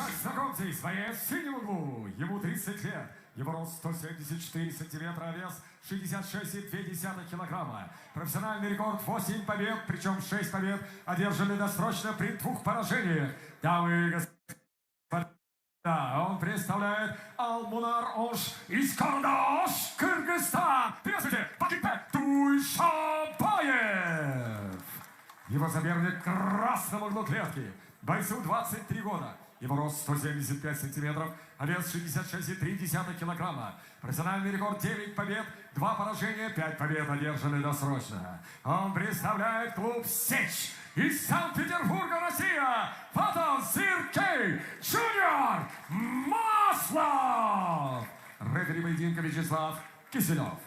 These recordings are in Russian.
Итак, знакомьтесь, боец в синем углу. Ему 30 лет. Его рост 174 сантиметра, вес 66,2 килограмма. Профессиональный рекорд 8 побед, причем 6 побед одержаны досрочно при 2 поражениях. Дамы и господа, он представляет Алмунар-Ош из города Ош, Кыргызстан. Приветствуйте, Бакытбек Дуйшабаев. Его соперник в красном углу клетки. Бойцу 23 года. Его рост 175 сантиметров, а вес 66,3 килограмма. Профессиональный рекорд 9 побед, 2 поражения, 5 побед одержаны досрочно. Он представляет клуб «Сечь» из Санкт-Петербурга, Россия. Фото Сергей Джуниор Маслов. Рефери поединка Вячеслав Киселев.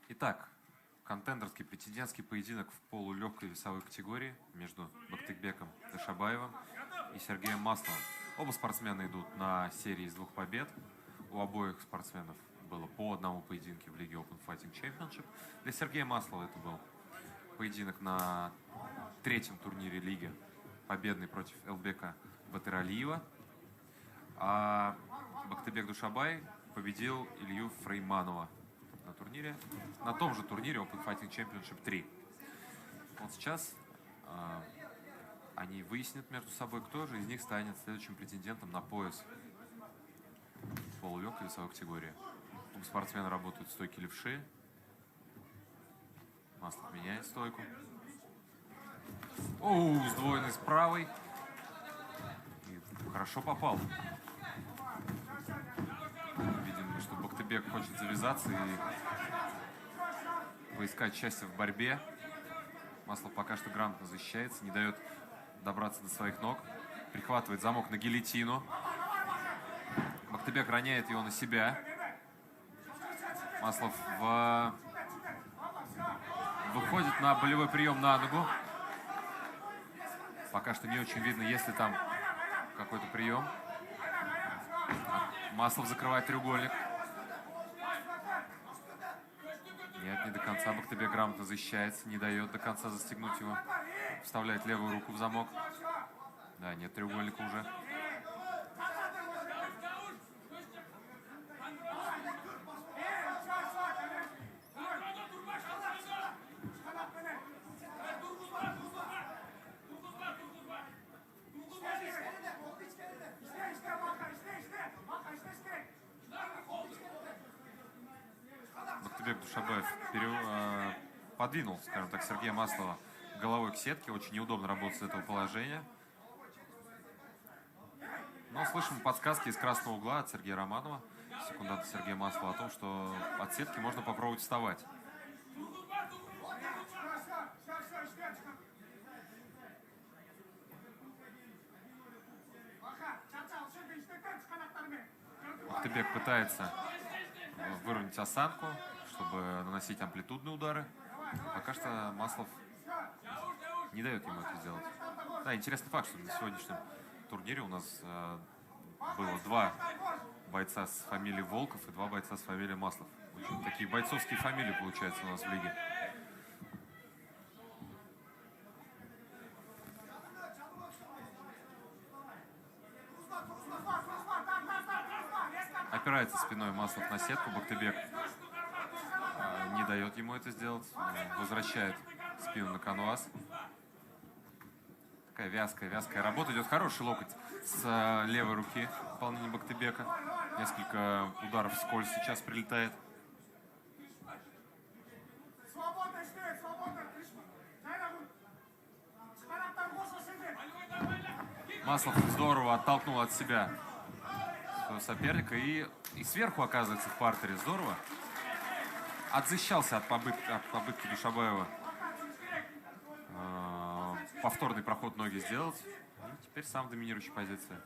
Итак, контендерский претендентский поединок в полулегкой весовой категории между Бактыкбеком Душабаевым и Сергеем Масловым. Оба спортсмена идут на серии из 2 побед. У обоих спортсменов было по одному поединке в Лиге Open Fighting Championship. Для Сергея Маслова это был поединок на 3-м турнире лиги, победный против Элбека Батыралиева. А Бактыкбек Душабай победил Илью Фрейманова на турнире, на том же турнире Open Fighting Championship 3. Вот сейчас они выяснят между собой, кто же из них станет следующим претендентом на пояс в полулегкой весовой категории. Оба спортсмена работают в стойке левши. Маслов меняет стойку. Оу, сдвоенный с правой. И хорошо попал. Видимо, что Бактыкбек хочет завязаться и поискать счастье в борьбе. Маслов пока что грамотно защищается, не дает добраться до своих ног. Прихватывает замок на гильотину. Бактыкбек роняет его на себя. Маслов выходит на болевой прием на ногу. Пока что не очень видно, есть ли там какой-то прием. Маслов закрывает треугольник. Нет, не до конца. Бактыкбек грамотно защищается, не дает до конца застегнуть его. Вставляет левую руку в замок. Да, нет треугольника уже. Бактыкбек Душабаев подвинул, скажем так, Сергея Маслова головой к сетке. Очень неудобно работать с этого положения. Но слышим подсказки из красного угла от Сергея Романова, секунданта Сергея Маслова, о том, что от сетки можно попробовать вставать. Бактыкбек пытается выровнять осанку, чтобы наносить амплитудные удары. Пока что Маслов не дает ему это сделать. Да, интересный факт, что на сегодняшнем турнире у нас было 2 бойца с фамилией Волков и 2 бойца с фамилией Маслов. Очень такие бойцовские фамилии получаются у нас в лиге. Опирается спиной Маслов на сетку. Бактыкбек не дает ему это сделать. Возвращает спину на канвас. Такая вязкая работа. Идет хороший локоть с левой руки в исполнении Бактыкбека. Несколько ударов вскользь сейчас прилетает. Маслов здорово оттолкнул от себя своего соперника и сверху оказывается в партере. Здорово. Отзащищался от попытки Душабаева повторный проход ноги сделать. И теперь сам в доминирующей позиции.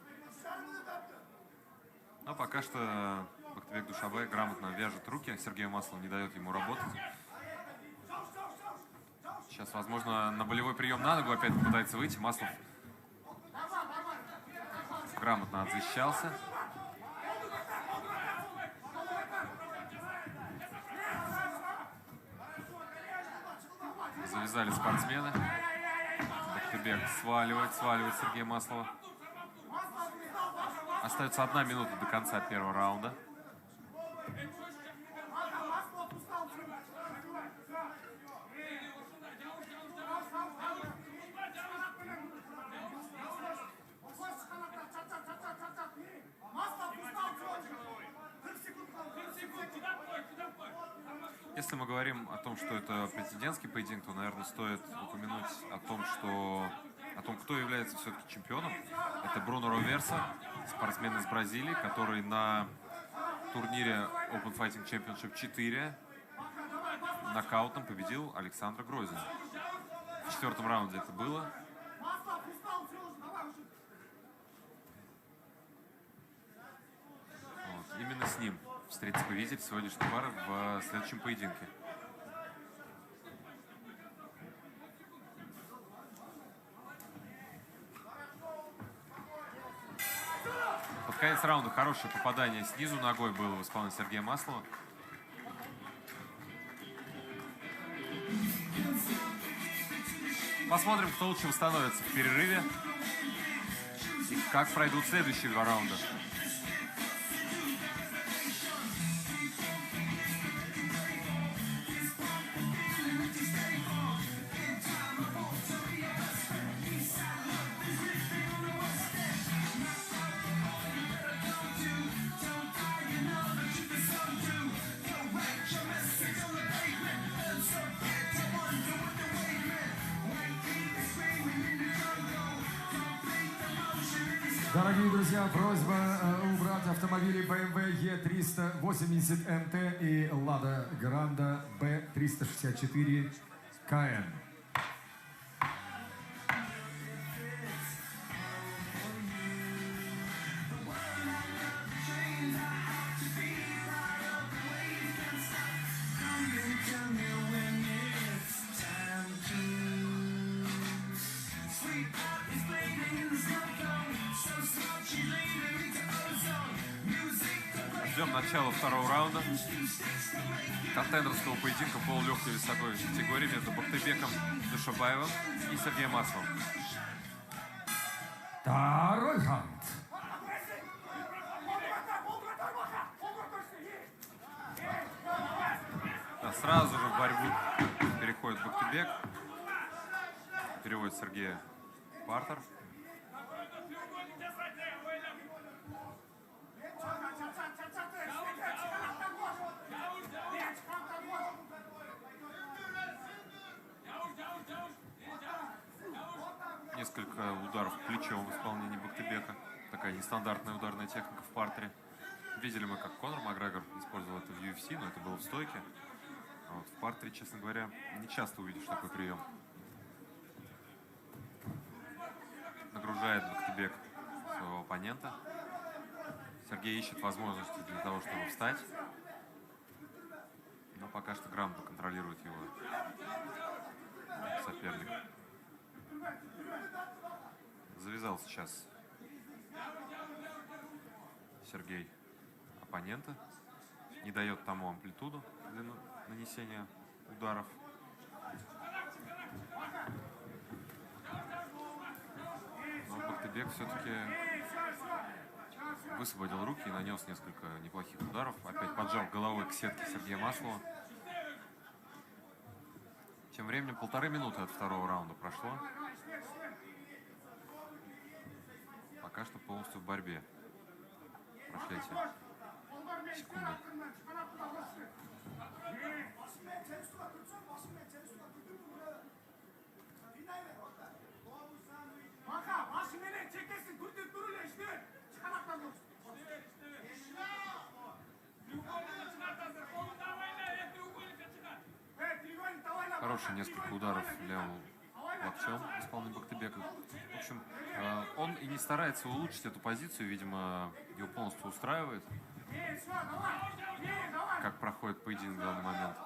Но пока что Бактыкбек Душабаев грамотно вяжет руки. Сергею Маслову не дает ему работать. Сейчас, возможно, на болевой прием на ногу опять пытается выйти. Маслов грамотно отзащищался. Завязали спортсмены. Бактыбек сваливает Сергея Маслова. Остается 1 минута до конца первого раунда. Если мы говорим о том, что это претендентский поединок, то, наверное, стоит упомянуть о том, кто является все-таки чемпионом. Это Бруно Роверса, спортсмен из Бразилии, который на турнире Open Fighting Championship 4 нокаутом победил Александра Грозина. В 4-м раунде это было. Вот. Именно с ним встретится победитель сегодняшней пары в следующем поединке. Под конец раунда хорошее попадание снизу ногой было в исполнении Сергея Маслова. Посмотрим, кто лучше восстановится в перерыве и как пройдут следующие 2 раунда. Дорогие друзья, просьба убрать автомобили BMW E380MT и Lada Granda B364 KN. Ждем начала 2-го раунда контендерского поединка в полулегкой весовой категории между Бактыбеком Душабаевым и Сергеем Масловым. 2-й раунд. Да, сразу же в борьбу переходит Бактыбек. Переводит Сергея в партер. Несколько ударов плечом в исполнении Бактыбека. Такая нестандартная ударная техника в партере. Видели мы, как Конор Макгрегор использовал это в UFC, но это было в стойке. А вот в партере, честно говоря, не часто увидишь такой прием. Нагружает Бактыбек своего оппонента. Сергей ищет возможности для того, чтобы встать. Но пока что грамотно контролирует его соперник. Завязал сейчас Сергей оппонента. Не дает тому амплитуду для нанесения ударов. Но Бактыбек все-таки высвободил руки и нанес несколько неплохих ударов. Опять поджал головой к сетке Сергея Маслова. Тем временем 1,5 минуты от 2-го раунда прошло. Пока что полностью в борьбе. Прошли эти секунды. Хорошие несколько ударов левым локтем в исполнении Бактыбека. В общем, он и не старается улучшить эту позицию, видимо, его полностью устраивает, как проходит поединок в данный момент.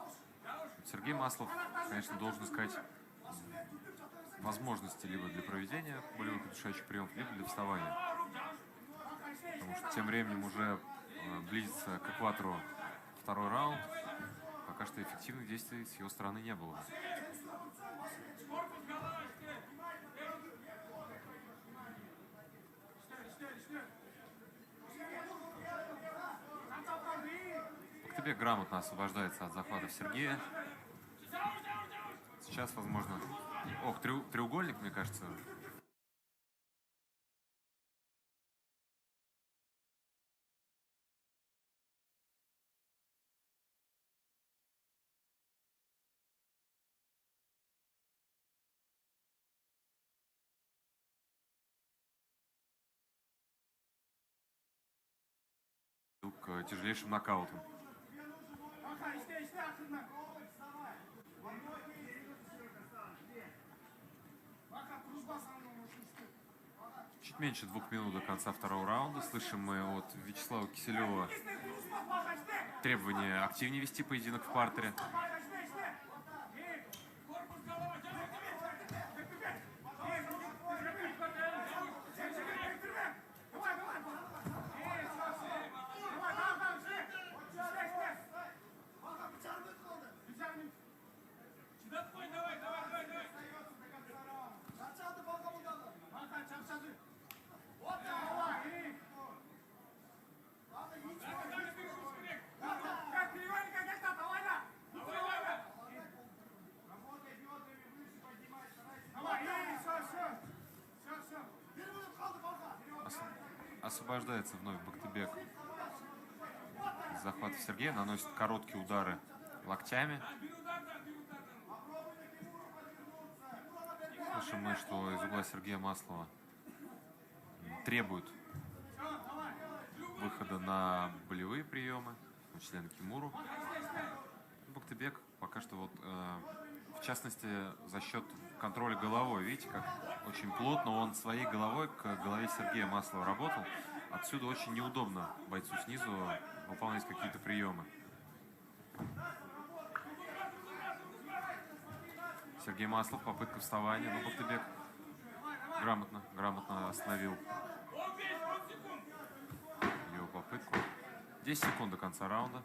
Сергей Маслов, конечно, должен искать возможности либо для проведения болевых удушающих приемов, либо для вставания. Потому что тем временем уже близится к экватору 2-й раунд. Пока что эффективных действий с его стороны не было. Бактыбек грамотно освобождается от захватов Сергея. Сейчас, возможно... Ох, треугольник, мне кажется. К тяжелейшим нокаутам. Чуть меньше 2 минут до конца второго раунда. Слышим мы от Вячеслава Киселева требование активнее вести поединок в партере. Освобождается вновь Бактыбек. Захват Сергея, наносит короткие удары локтями. Слышим мы, что из угла Сергея Маслова требуют выхода на болевые приемы, член Кимуру. Бактыбек пока что вот, в частности, за счет контроля головой. Видите, как очень плотно он своей головой к голове Сергея Маслова работал. Отсюда очень неудобно бойцу снизу выполнять какие-то приемы. Сергей Маслов, попытка вставания, но Бактыбек грамотно остановил его попытку. 10 секунд до конца раунда.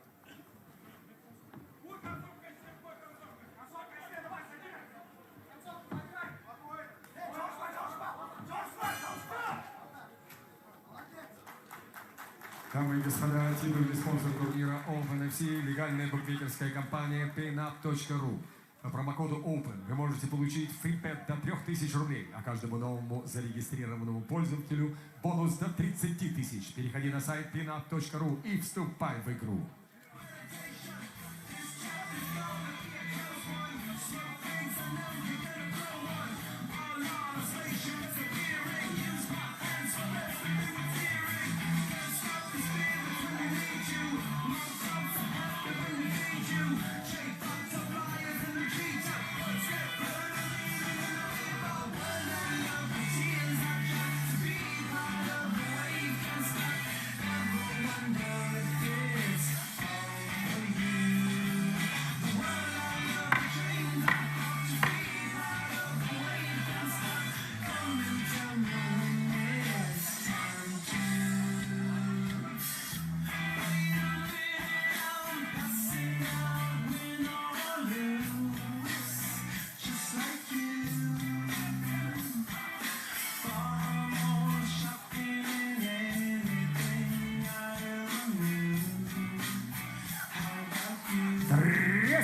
Дамы и господа, титульный спонсор турнира OpenFC, легальная букмекерская компания PayNap.ru. По промокоду OPEN вы можете получить фрипет до 3000 рублей, а каждому новому зарегистрированному пользователю бонус до 30 000. Переходи на сайт PayNap.ru и вступай в игру.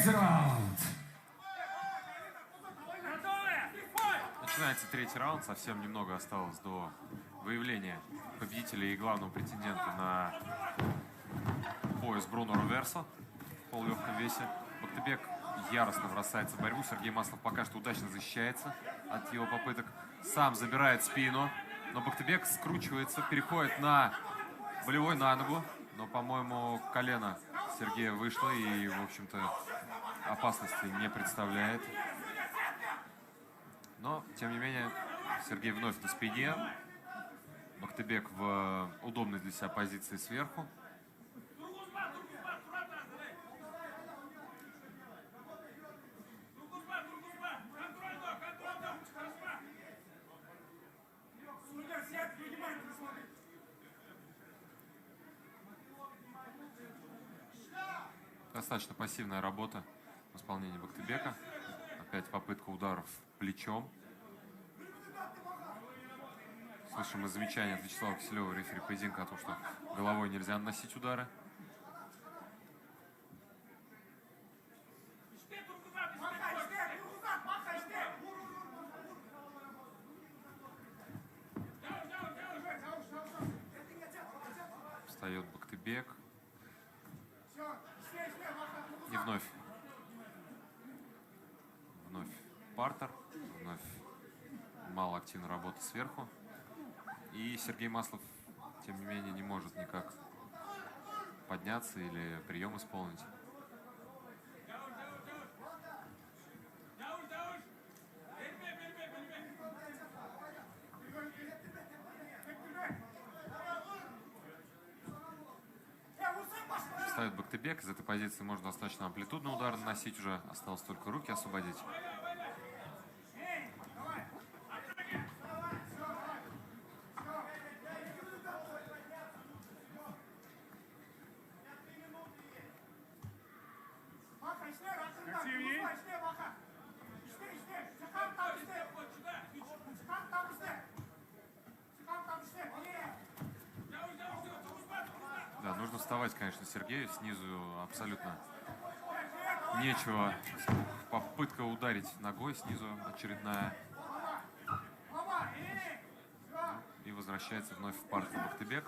Раунд. Начинается третий раунд, совсем немного осталось до выявления победителя и главного претендента на пояс Бруно Руверсо в полулегком весе. Бактыбек яростно бросается в борьбу. Сергей Маслов пока что удачно защищается от его попыток. Сам забирает спину, но Бактыбек скручивается, переходит на болевой на ногу. Но, по-моему, колено Сергея вышло и, в общем-то, опасности не представляет. Но, тем не менее, Сергей вновь на спине. Бактыбек в удобной для себя позиции сверху. Достаточно пассивная работа в исполнении Бактыбека. Опять попытка ударов плечом. Слышим мы замечание от Вячеслава Киселева, рефери поединка, о том, что головой нельзя наносить удары. Встает Бактыбек. И вновь партер. Вновь мало активной работы сверху. И Сергей Маслов, тем не менее, не может никак подняться или прием исполнить. Ставит Бактыбек. Из этой позиции можно достаточно амплитудный удар наносить уже. Осталось только руки освободить. Да, нужно вставать, конечно, Сергею. Снизу абсолютно нечего. Попытка ударить ногой снизу очередная. И возвращается вновь в партер Бактыбек.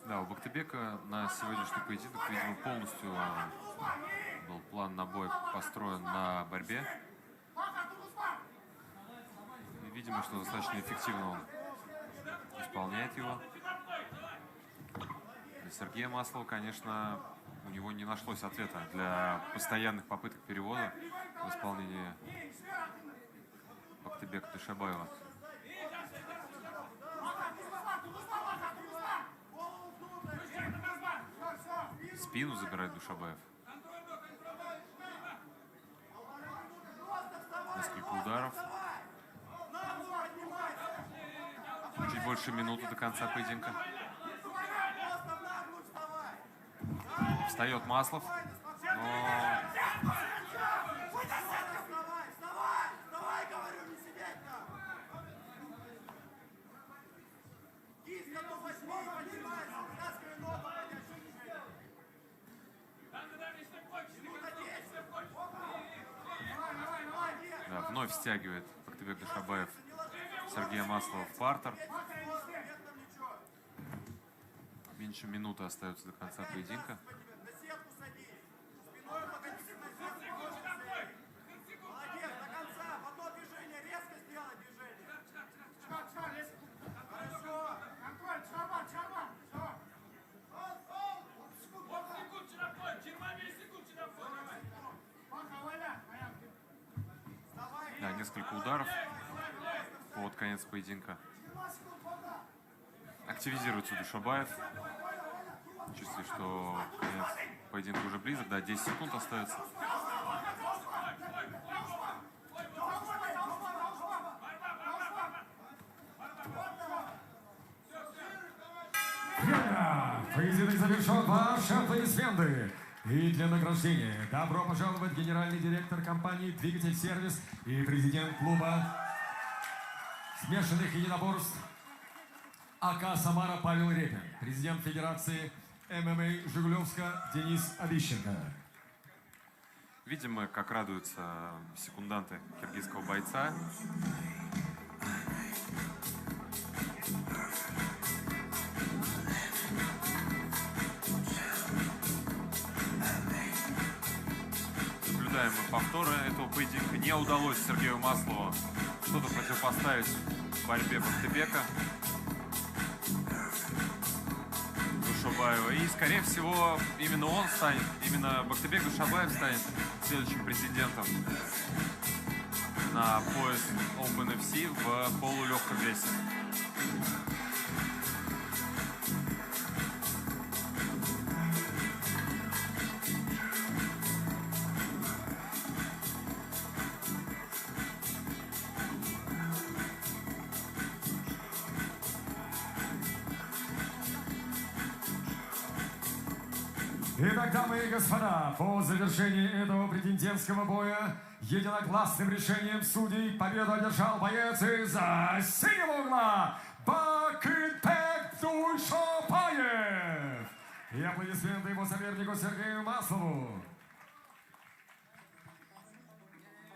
Да, у Бактыбека на сегодняшний поединок, видимо, полностью был план на бой построен на борьбе. И видимо, что достаточно эффективно он исполняет его. Для Сергея Маслова, конечно, у него не нашлось ответа для постоянных попыток перевода в исполнении Бактыбека Душабаева. Спину забирает Душабаев. Несколько ударов. Чуть больше минуты до конца поединка. Встает Маслов. Но... Да, вновь стягивает Бактыбек Душабаев Сергея Маслова в партер. Меньше минуты остается до конца поединка. Да, несколько ударов под конец поединка. Активизируется Душабаев. Чувствую, что конец поединка уже близок. Да, 10 секунд остается. Поединок завершен. Ваши аплодисменты. И для награждения добро пожаловать генеральный директор компании «Двигатель Сервис» и президент клуба смешанных единоборств АК «Самара» Павел Репин, президент Федерации ММА Жигулевска Денис Обищенко. Видим мы, как радуются секунданты киргизского бойца. Наблюдаем мы повторы этого поединка. Не удалось Сергею Маслову что-то противопоставить в борьбе Бактыбека Душабаева. И, скорее всего, именно он станет, именно Бактыбек Душабаев станет следующим претендентом на пояс Open FC в полулегком весе. Итак, дамы и господа, по завершении этого претендентского боя единогласным решением судей победу одержал боец из синего угла Бакытбек Душапаев. И аплодисменты его сопернику Сергею Маслову.